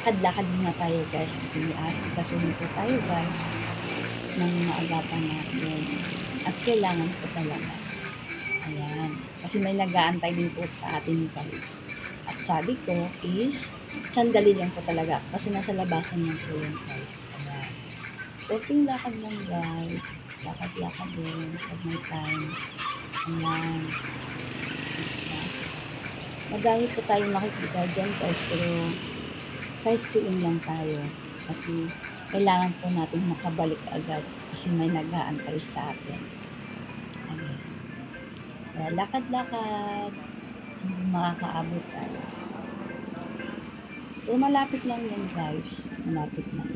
lakad-lakad muna tayo guys kasi may asikasunod po tayo guys ng maagapan natin. At kailangan po talaga. Ayan. Kasi may nag-aantay din po sa atin guys. At sabi ko is, sandali lang po talaga. Kasi nasa labasan lang po yun guys. Ayan. Kunting lakad lang guys. Lakad-lakad din. Pag may time. Ayan. Madami po tayong makikita dyan guys. Pero sightseeing lang tayo. Kasi kailangan po natin makabalik agad. Kasi may nag-aantay sa atin. Ayan. Kaya lakad-lakad. Hindi makakaabot tayo. Pero malapit lang yan guys. Malapit lang.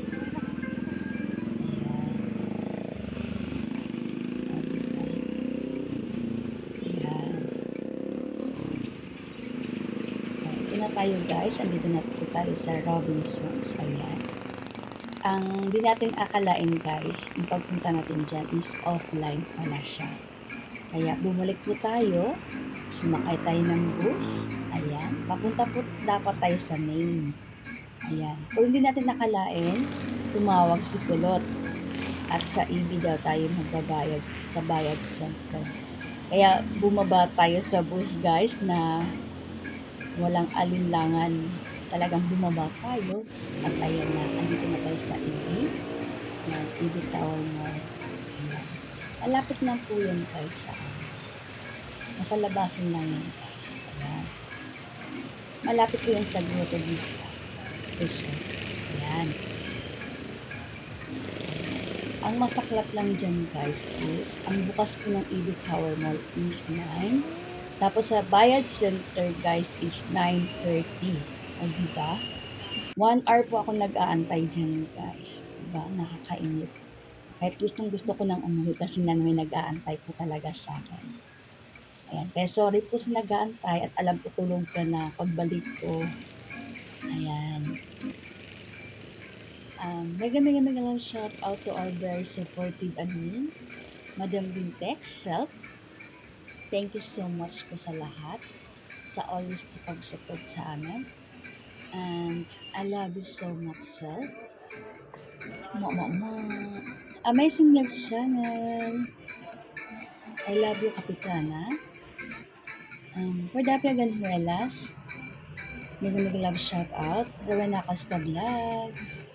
Ito na tayo guys, andito na po tayo sa Robinsons. Ayan. Ang di natin akalain guys, yung pagpunta natin dyan is offline pala siya. Kaya bumalik po tayo, sumakay tayo ng bus. Ayan, papunta po dapat tayo sa main. Ayan, kung hindi natin nakalain, tumawag si Kulot. At sa EB daw tayo magbabayad sa bayad center. Kaya bumaba tayo sa bus guys na walang alinlangan. Talagang bumaba tayo. At ayan na, andito na tayo sa EB. Ayan, EB Tower Mall. Ayan. Malapit lang po yan guys sa nasa labasan lang yan guys. Ayan. Malapit po yan sa Grotto Vista Resort. Ayan. Ang masaklap lang dyan guys is, ang bukas po ng EB Tower Mall is 9. Tapos sa Bayad Center guys is 9:30. O diba? 1 hour po ako nag-aantay dyan guys. Diba? Nakakainit. Kahit gusto ko nang umuwi kasi na may nag-aantay po talaga sa akin. Ayan. Kaya sorry po sa nag-aantay at alam ko tulog ka na pagbalik ko. Ayan. Mega lang shout out to our very supportive admin, Madam Bintex, Self. Thank you so much po sa lahat, sa always to pag-support sa amin. And I love you so much, Self. Amazing Next Channel. I love you, Kapitana. For Dapia Ganjuelas, mega love shout out. Rowena Costa Vlogs.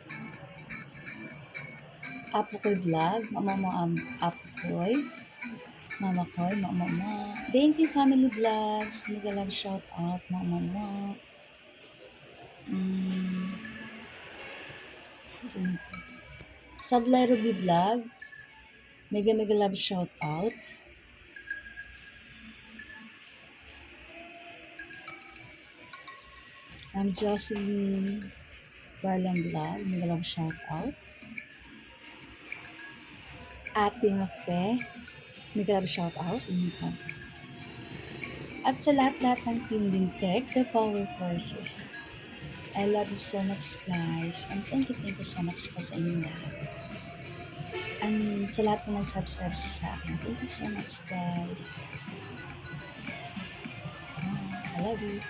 Apo Koy Vlog, Apo Koy, Mama Koy, Mama. Thank you Family Vlogs, mega love shout out, Mama. Sablay Ruby Vlog, mega love shout out. Jocelyn Barlam Vlog, mega love shout out. Ate Mafe, mega love shout out. At sa lahat-lahat ng Team Bintech, the Power Forces. I love you so much guys. And thank you so much po sa inyong lahat. And sa lahat na nag-subscribe sa akin, thank you so much guys. I love you.